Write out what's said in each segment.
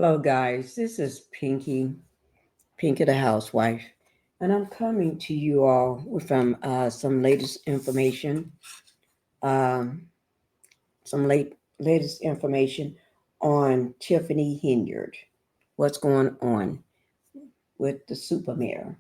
Hello, guys. This is Pinkie the Housewife, and I'm coming to you all with some latest information, um, latest information on Tiffany Henyard. What's going on with the super mayor?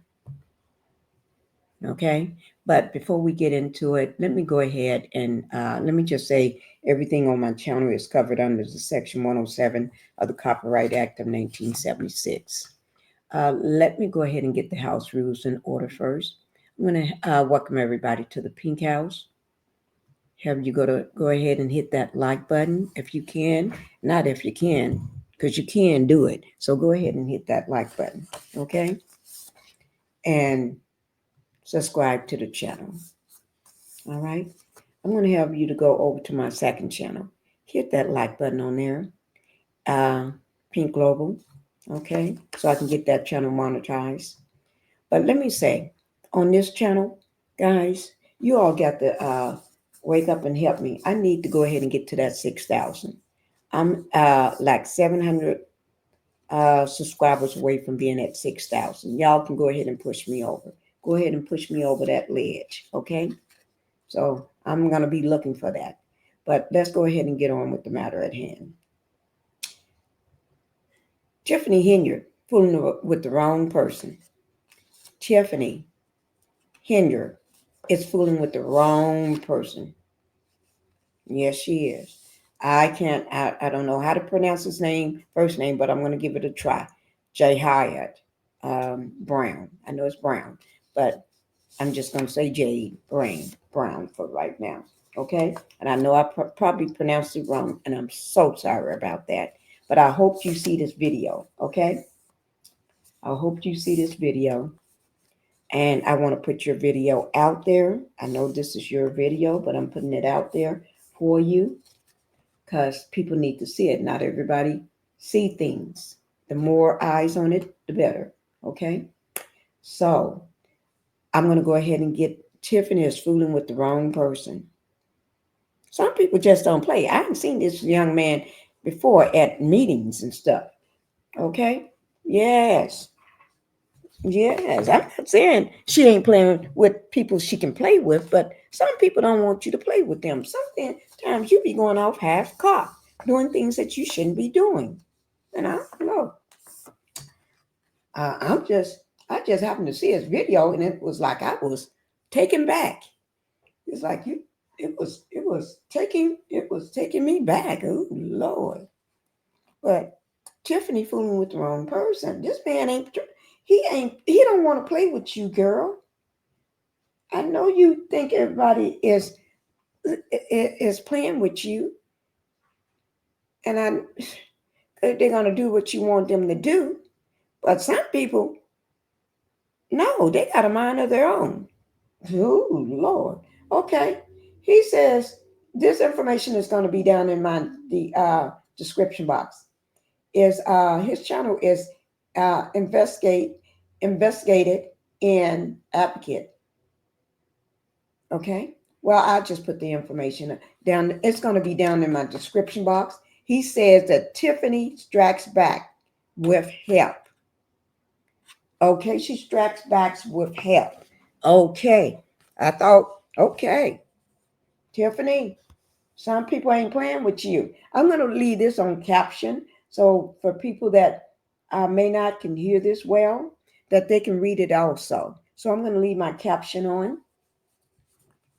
Okay, but before we get into it, let me go ahead and let me just say everything on my channel is covered under the Section 107 of the Copyright Act of 1976. Let me go ahead and get the house rules in order first. I'm going to welcome everybody to the Pink House. Have you go ahead and hit that like button if you can. Not if you can, because you can do it. So go ahead and hit that like button, okay? And subscribe to the channel. All right. I'm going to have you to go over to my second channel. Hit that like button on there, uh, Pink Global, okay? So I can get that channel monetized. But let me say, on this channel, guys, you all got to wake up and help me. I need to go ahead and get to that 6,000. I'm like 700 subscribers away from being at 6,000. Y'all can go ahead and push me over. Go ahead and push me over that ledge, okay? So I'm going to be looking for that. But let's go ahead and get on with the matter at hand. Tiffany Henyard, fooling with the wrong person. Tiffany Henyard is fooling with the wrong person. Yes, she is. I don't know how to pronounce his name, first name, but I'm going to give it a try. Jedidiah Brown. I know it's Brown, but I'm just going to say Brown for right now. Okay? And I know I probably pronounced it wrong, and I'm so sorry about that. But I hope you see this video. Okay? I hope you see this video. And I want to put your video out there. I know this is your video, but I'm putting it out there for you because people need to see it. Not everybody see things. The more eyes on it, the better. Okay? So I'm going to go ahead and get Tiffany is fooling with the wrong person. Some people just don't play. I haven't seen this young man before at meetings and stuff. Okay? Yes. Yes, I'm not saying she ain't playing with people she can play with, but some people don't want you to play with them. Sometimes you be going off half cocked, doing things that you shouldn't be doing. And I don't know. I just happened to see his video, and it was like I was taken back. It's like it was taking me back. Oh Lord! But Tiffany fooling with the wrong person. This man he don't want to play with you, girl. I know you think everybody is playing with you, and they're gonna do what you want them to do. But some people, no, they got a mind of their own. Oh Lord. Okay. He says this information is going to be down in the description box. Is his channel is investigated in advocate. Okay. Well, I just put the information down. It's going to be down in my description box. He says that Tiffany strikes back with help. Okay, she strikes back with help. Okay. I thought, okay, Tiffany, some people ain't playing with you. I'm going to leave this on caption. So for people that may not can hear this well, that they can read it also. So I'm going to leave my caption on.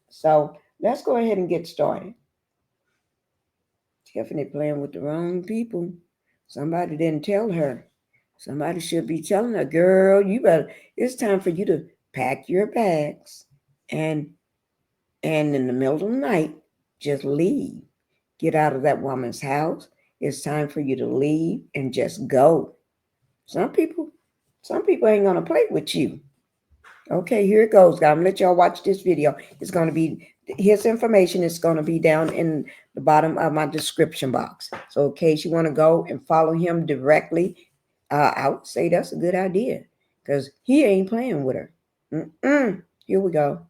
So let's go ahead and get started. Tiffany playing with the wrong people. Somebody didn't tell her. Somebody should be telling her, girl, it's time for you to pack your bags and in the middle of the night, just leave. Get out of that woman's house. It's time for you to leave and just go. Some people, some people ain't gonna play with you. Okay, here it goes. I'm gonna let y'all watch this video. It's gonna be his information is gonna be down in the bottom of my description box. So in case you want to go and follow him directly, I would say that's a good idea because he ain't playing with her. Here we go.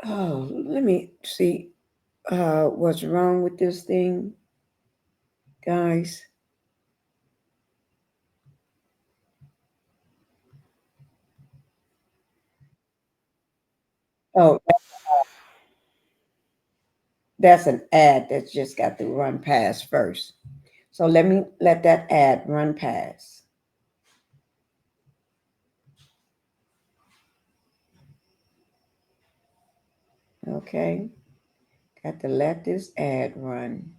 Oh, let me see what's wrong with this thing, guys. Oh, that's an ad that's just got to run past first. So let me let that ad run past. Okay, got to let this ad run.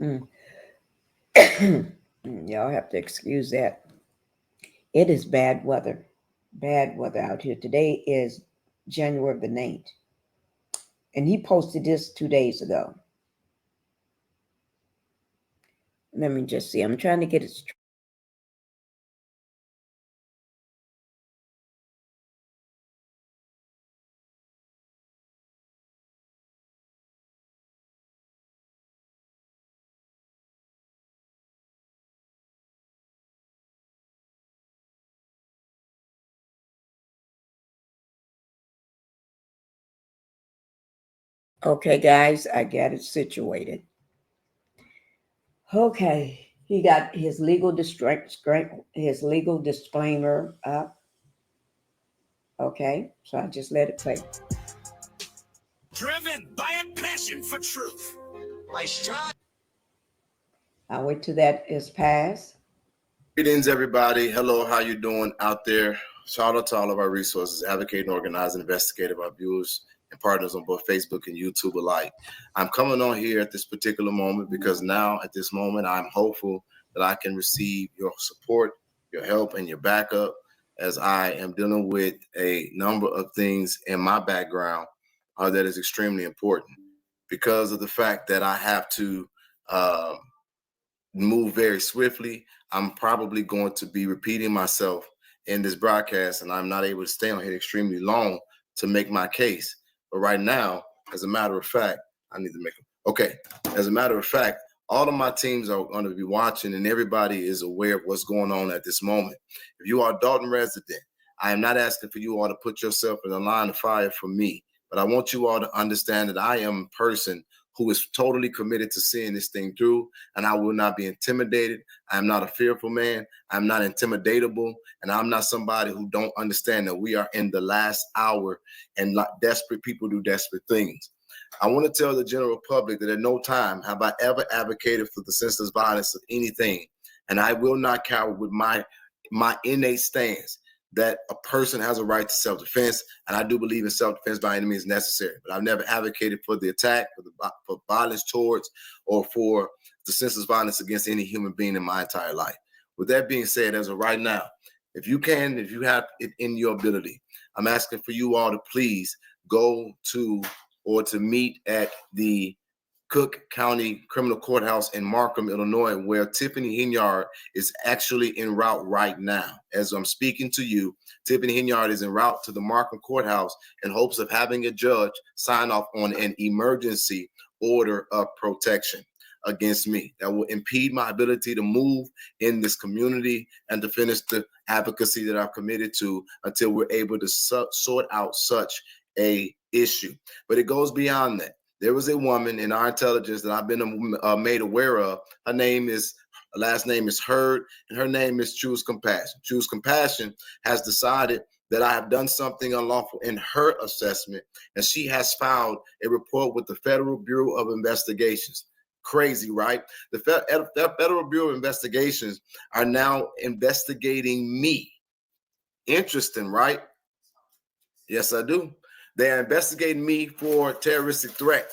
Mm. Y'all have to excuse that. It is bad weather. Bad weather out here. Today is January the 9th. And he posted this 2 days ago. Let me just see. I'm trying to get it. Okay, guys, I got it situated. Okay, he got his legal disclaimer up. Okay, so I just let it play. Driven by a passion for truth. I'll wait till that is passed. Greetings, everybody. Hello, how you doing out there? Shout out to all of our resources, advocating, organizing, investigative, our viewers and partners on both Facebook and YouTube alike. I'm coming on here at this particular moment because now, at this moment, I'm hopeful that I can receive your support, your help, and your backup as I am dealing with a number of things in my background that is extremely important because of the fact that I have to move very swiftly. I'm probably going to be repeating myself in this broadcast, and I'm not able to stay on here extremely long to make my case. But right now, as a matter of fact, I need to make them. Okay. As a matter of fact, all of my teams are going to be watching, and everybody is aware of what's going on at this moment. If you are a Dalton resident, I am not asking for you all to put yourself in the line of fire for me, but I want you all to understand that I am a person who is totally committed to seeing this thing through, and I will not be intimidated. I am not a fearful man. I'm not intimidatable, and I'm not somebody who don't understand that we are in the last hour and desperate people do desperate things. I want to tell the general public that at no time have I ever advocated for the senseless violence of anything, and I will not cower with my innate stance that a person has a right to self-defense, and I do believe in self-defense by any means necessary. But I've never advocated for the attack, for violence towards, or for the senseless violence against any human being in my entire life. With that being said, as of right now, if you have it in your ability, I'm asking for you all to please go to or to meet at the Cook County Criminal Courthouse in Markham, Illinois, where Tiffany Henyard is actually en route right now. As I'm speaking to you, Tiffany Henyard is en route to the Markham Courthouse in hopes of having a judge sign off on an emergency order of protection against me that will impede my ability to move in this community and to finish the advocacy that I've committed to until we're able to sort out such a issue. But it goes beyond that. There was a woman in our intelligence that I've been made aware of. Her last name is Heard, and her name is Choose Compassion. Choose Compassion has decided that I have done something unlawful in her assessment, and she has filed a report with the Federal Bureau of Investigations. Crazy, right? The Federal Bureau of Investigations are now investigating me. Interesting, right? Yes, I do. They are investigating me for terroristic threat.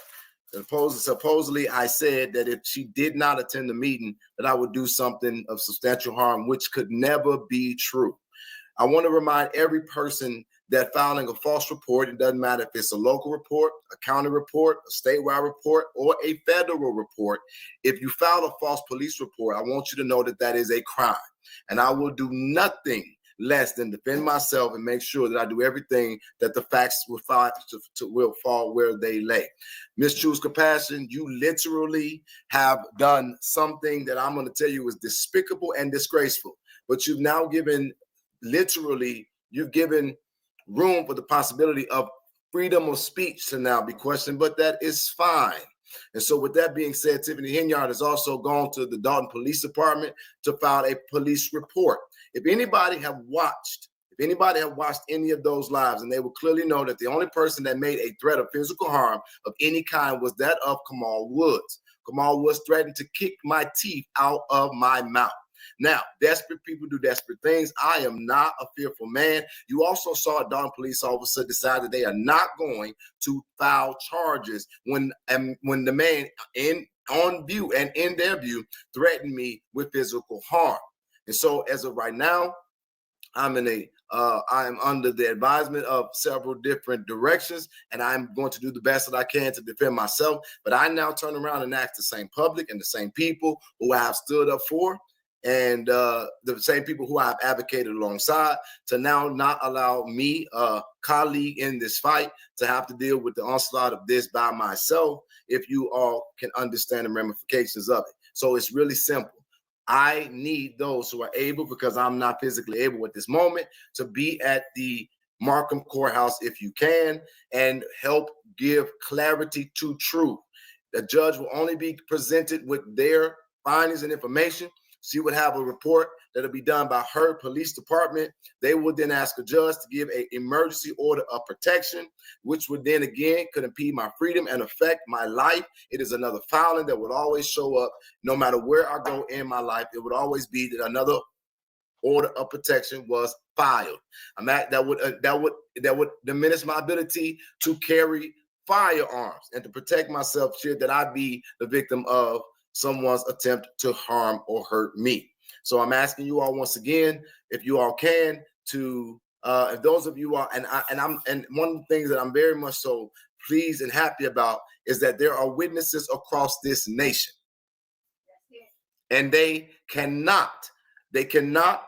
Supposedly, I said that if she did not attend the meeting, that I would do something of substantial harm, which could never be true. I want to remind every person that filing a false report, it doesn't matter if it's a local report, a county report, a statewide report, or a federal report. If you file a false police report, I want you to know that that is a crime. And I will do nothing less than defend myself and make sure that I do everything that the facts will fall where they lay. Miss Choose Compassion, you literally have done something that I'm going to tell you is despicable and disgraceful. But you've now given room for the possibility of freedom of speech to now be questioned, but that is fine. And so with that being said, Tiffany Henyard has also gone to the Dalton Police Department to file a police report. If anybody have watched any of those lives, and they will clearly know that the only person that made a threat of physical harm of any kind was that of Kamal Woods. Kamal Woods threatened to kick my teeth out of my mouth. Now, desperate people do desperate things. I am not a fearful man. You also saw a Dalton police officer decide that they are not going to file charges when the man on view and in their view threatened me with physical harm. And so as of right now, I am under the advisement of several different directions, and I'm going to do the best that I can to defend myself. But I now turn around and ask the same public and the same people who I have stood up for, and the same people who I have advocated alongside, to now not allow me, a colleague in this fight, to have to deal with the onslaught of this by myself, if you all can understand the ramifications of it. So it's really simple. I need those who are able, because I'm not physically able at this moment, to be at the Markham Courthouse if you can, and help give clarity to truth. The judge will only be presented with their findings and information. She would have a report that'll be done by her police department. They would then ask a judge to give an emergency order of protection, which would then again could impede my freedom and affect my life. It is another filing that would always show up no matter where I go in my life. It would always be that another order of protection was filed. That would diminish my ability to carry firearms and to protect myself should that I be the victim of someone's attempt to harm or hurt me. So I'm asking you all once again, if you all can, to if those of you are, and one of the things that I'm very much so pleased and happy about is that there are witnesses across this nation, and they cannot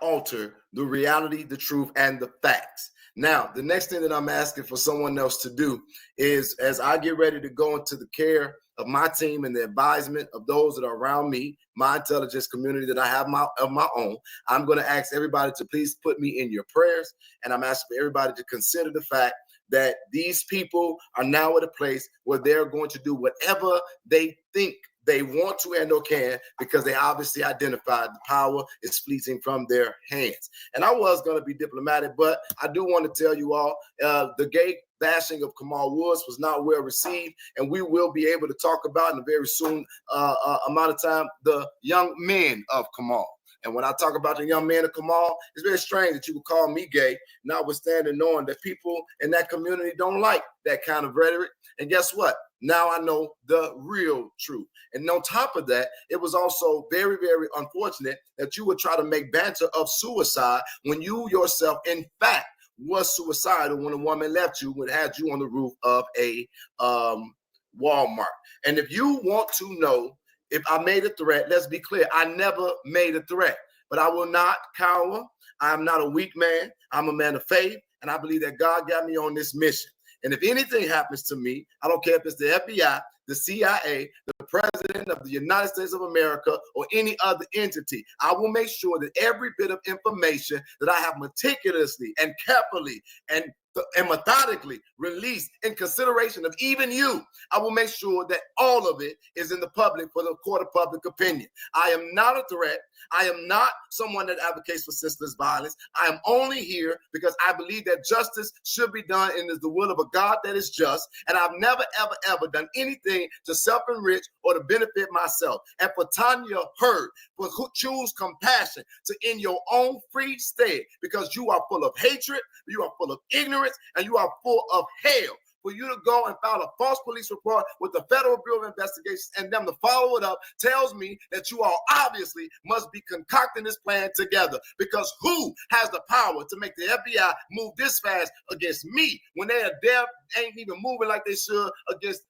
alter the reality, the truth, and the facts. Now, the next thing that I'm asking for someone else to do is, as I get ready to go into the care of my team and the advisement of those that are around me, my intelligence community that I have of my own, I'm going to ask everybody to please put me in your prayers. And I'm asking for everybody to consider the fact that these people are now at a place where they're going to do whatever they think they want to and or can, because they obviously identified the power is fleeting from their hands. And I was going to be diplomatic, but I do want to tell you all, the gay bashing of Kamal Woods was not well received, and we will be able to talk about in a very soon amount of time the young men of Kamal. And when I talk about the young men of Kamal, it's very strange that you would call me gay, notwithstanding knowing that people in that community don't like that kind of rhetoric. And guess what? Now I know the real truth. And on top of that, it was also very, very unfortunate that you would try to make banter of suicide when you yourself, in fact, was suicidal when a woman left you, when had you on the roof of a Walmart. And if you want to know if I made a threat, let's be clear, I never made a threat, but I will not cower. I am not a weak man. I'm a man of faith, and I believe that God got me on this mission. And if anything happens to me, I don't care if it's the FBI, the CIA, the President of the United States of America, or any other entity, I will make sure that every bit of information that I have meticulously and carefully and methodically released in consideration of even you, I will make sure that all of it is in the public for the court of public opinion. I am not a threat. I am not someone that advocates for senseless violence. I am only here because I believe that justice should be done and is the will of a God that is just. And I've never, ever, ever done anything to self-enrich or to benefit myself. And for Tanya Hurd, for who choose compassion to in your own free stead, because you are full of hatred, you are full of ignorance, and you are full of hell. For you to go and file a false police report with the Federal Bureau of Investigations and them to follow it up tells me that you all obviously must be concocting this plan together, because who has the power to make the FBI move this fast against me when they are ain't even moving like they should against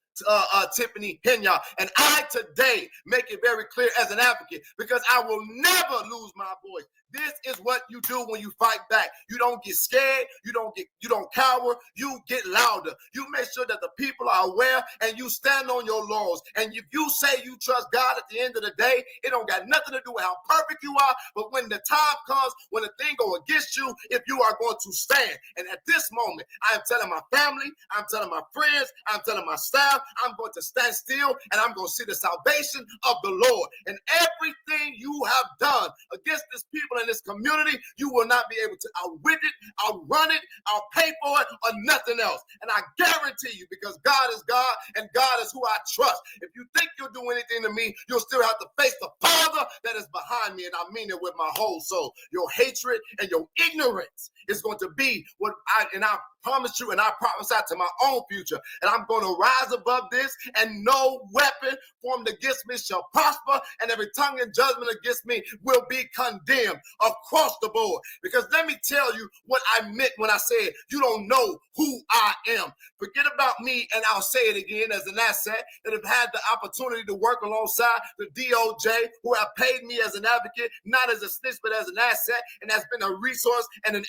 Tiffany Henyard. And I today make it very clear as an advocate, because I will never lose my voice. This is what you do when you fight back. You don't get scared. You don't cower. You get louder. You make sure that the people are aware, and you stand on your laurels. And if you say you trust God, at the end of the day, it don't got nothing to do with how perfect you are. But when the time comes, when the thing go against you, if you are going to stand. And at this moment, I am telling my family, I'm telling my friends, I'm telling my staff, I'm going to stand still, and I'm going to see the salvation of the Lord. And everything you have done against this people in this community, you will not be able to outwit it, outrun it, outpay for it, or nothing else. And I guarantee you, because God is God and God is who I trust. If you think you'll do anything to me, you'll still have to face the Father that is behind me, and I mean it with my whole soul. Your hatred and your ignorance is going to be what I promise you, and I prophesy to my own future. And I'm going to rise above this, and no weapon formed against me shall prosper, and every tongue in judgment against me will be condemned across the board. Because let me tell you what I meant when I said you don't know who I am. Forget about me, and I'll say it again, as an asset that have had the opportunity to work alongside the DOJ, who have paid me as an advocate, not as a snitch, but as an asset, and has been a resource and an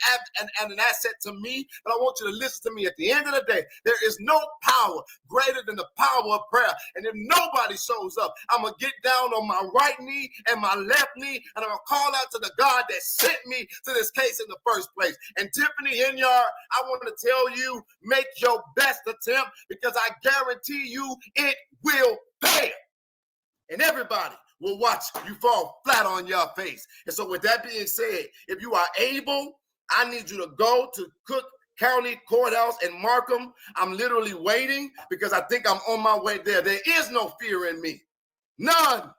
asset to me. But I want you to listen to me. At the end of the day, there is no power greater than the power of prayer. And if nobody shows up, I'm going to get down on my right knee and my left knee, and I'm going to call out to the God that sent me to this case in the first place. And Tiffany Henyard, I want to tell you, make your best attempt, because I guarantee you it will fail. And everybody will watch you fall flat on your face. And so with that being said, if you are able, I need you to go to Cook County Courthouse in Markham. I'm literally waiting, because I think I'm on my way there. There is no fear in me. None.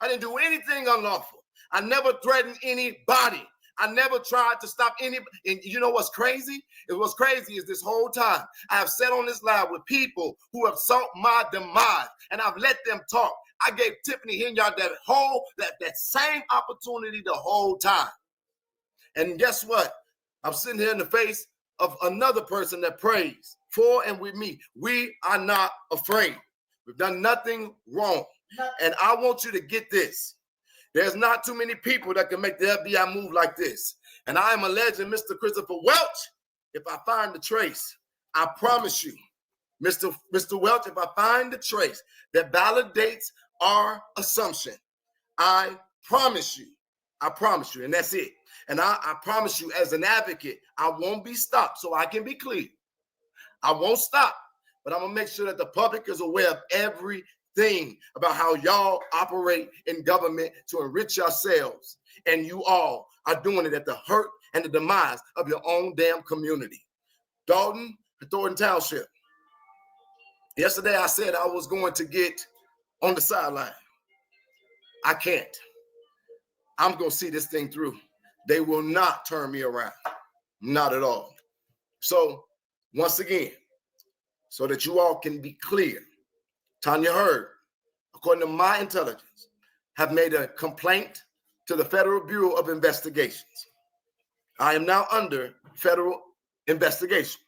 I didn't do anything unlawful. I never threatened anybody. I never tried to stop anybody. And you know what's crazy? What's crazy is this whole time I have sat on this live with people who have sought my demise, and I've let them talk. I gave Tiffany Henyard that same opportunity the whole time. And guess what? I'm sitting here in the face of another person that prays for and with me. We are not afraid. We've done nothing wrong. And I want you to get this. There's not too many people that can make the FBI move like this. And I am alleging Mr. Christopher Welch, if I find the trace, I promise you, Mr. Welch, if I find the trace that validates our assumption, I promise you, and that's it. And I promise you, as an advocate, I won't be stopped, so I can be clear. I won't stop, but I'm going to make sure that the public is aware of everything about how y'all operate in government to enrich yourselves. And you all are doing it at the hurt and the demise of your own damn community. Dalton, Thornton Township. Yesterday, I said I was going to get on the sideline. I can't. I'm going to see this thing through. They will not turn me around. Not at all. So, once again, so that you all can be clear, Tanya Hurd, according to my intelligence, have made a complaint to the Federal Bureau of Investigations. I am now under federal investigation.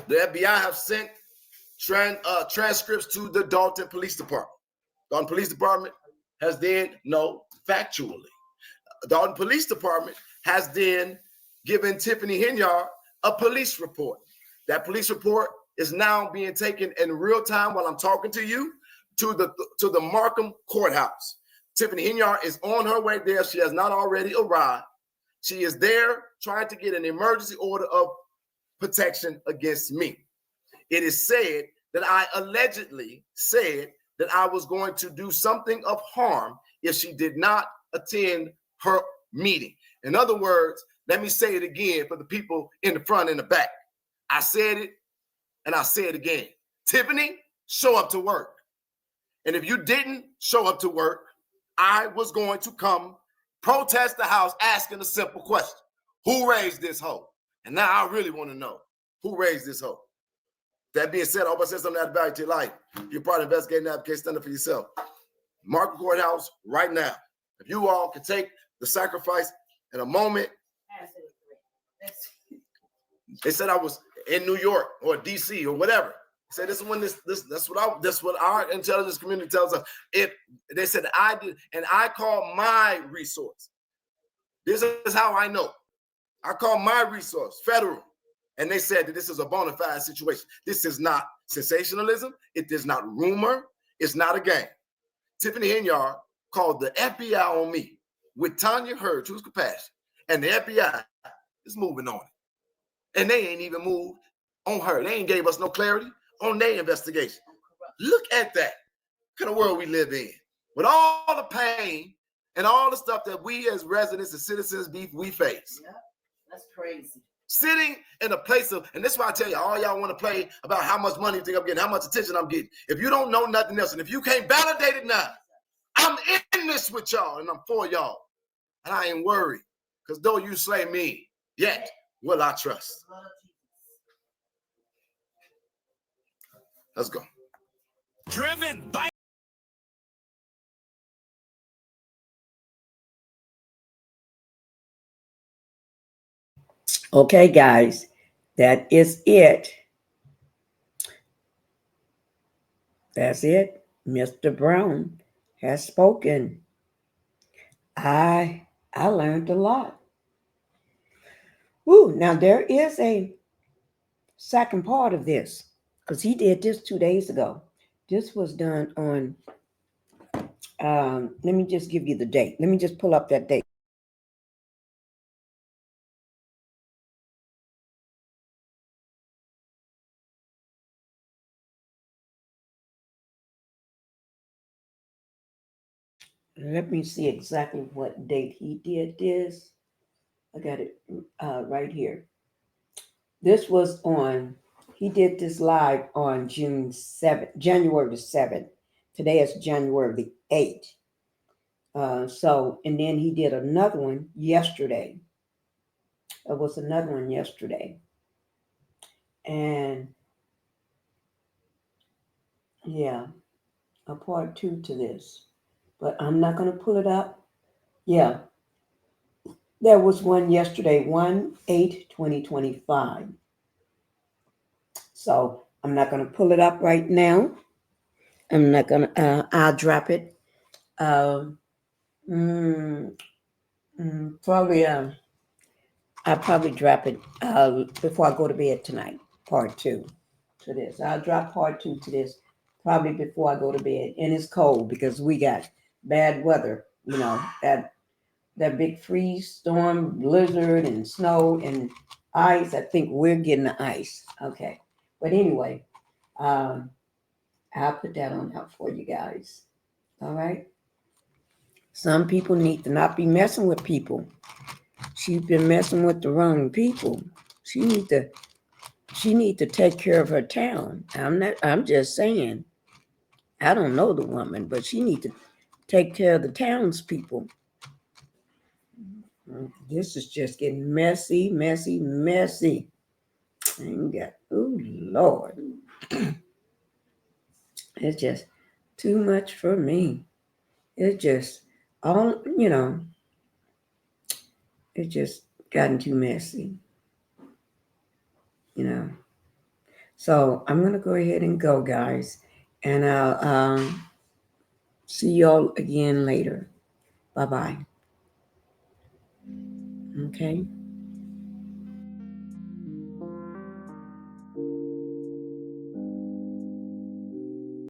The FBI have sent transcripts to the Dalton Police Department. Dalton Police Department has then, factually, Dalton Police Department has then given Tiffany Henyard a police report. That police report is now being taken in real time while I'm talking to you to the Markham Courthouse. Tiffany Henyard is on her way there. She has not already arrived. She is there trying to get an emergency order of protection against me. It is said that I allegedly said that I was going to do something of harm if she did not attend her meeting. In other words, let me say it again for the people in the front and the back. I said it, and I say it again. Tiffany, show up to work. And if you didn't show up to work, I was going to come protest the House asking a simple question. Who raised this hoe? And now I really want to know who raised this hoe. That being said, I hope I said something that value to your life. You're part of investigating that case, stand up for yourself. Markham Courthouse right now. If you all can take the sacrifice in a moment. They said I was in New York or DC or whatever. Say this is when that's what our intelligence community tells us. If they said I did, and I call my resource. This is how I know. I call my resource federal. And they said that this is a bona fide situation. This is not sensationalism. It is not rumor. It's not a game. Tiffany Henyard called the FBI on me with Tanya Hurd, who's compassion. And the FBI is moving on it. And they ain't even moved on her. They ain't gave us no clarity on their investigation. Look at that. What kind of world we live in. With all the pain and all the stuff that we as residents and citizens we face. Yeah, that's crazy. Sitting in a place of, and this is why I tell you, all y'all want to play about how much money you think I'm getting, how much attention I'm getting. If you don't know nothing else, and if you can't validate it now, I'm in this with y'all, and I'm for y'all. And I ain't worried, because though you slay me, yet will I trust. Let's go. Driven by. Okay, guys, that is it. That's it. Mr. Brown has spoken. I learned a lot. Woo, now there is a second part of this, because he did this 2 days ago. This was done on, let me just give you the date. Let me just pull up that date. Let me see exactly what date he did this. I got it right here. This was on, he did this live on January the 7th. Today is January the 8th. And then he did another one yesterday. There was another one yesterday. And yeah, a part 2 to this. But I'm not going to pull it up. Yeah. There was one yesterday, 1/8/2025. So I'm not going to pull it up right now. I'm not going to, I'll drop it. Probably, I'll probably drop it before I go to bed tonight, part 2 to this. I'll drop part 2 to this probably before I go to bed. And it's cold because we got bad weather, that big freeze storm, blizzard, and snow and ice. I think we're getting the ice. Okay. But anyway, I'll put that on out for you guys. All right. Some people need to not be messing with people. She's been messing with the wrong people. She need to take care of her town. I'm just saying. I don't know the woman, but she need to take care of the townspeople. This is just getting messy, messy, messy. Oh Lord. It's just too much for me. It's just all, it's just gotten too messy. So I'm gonna go ahead and go, guys. And I'll see y'all again later. Bye-bye. Okay.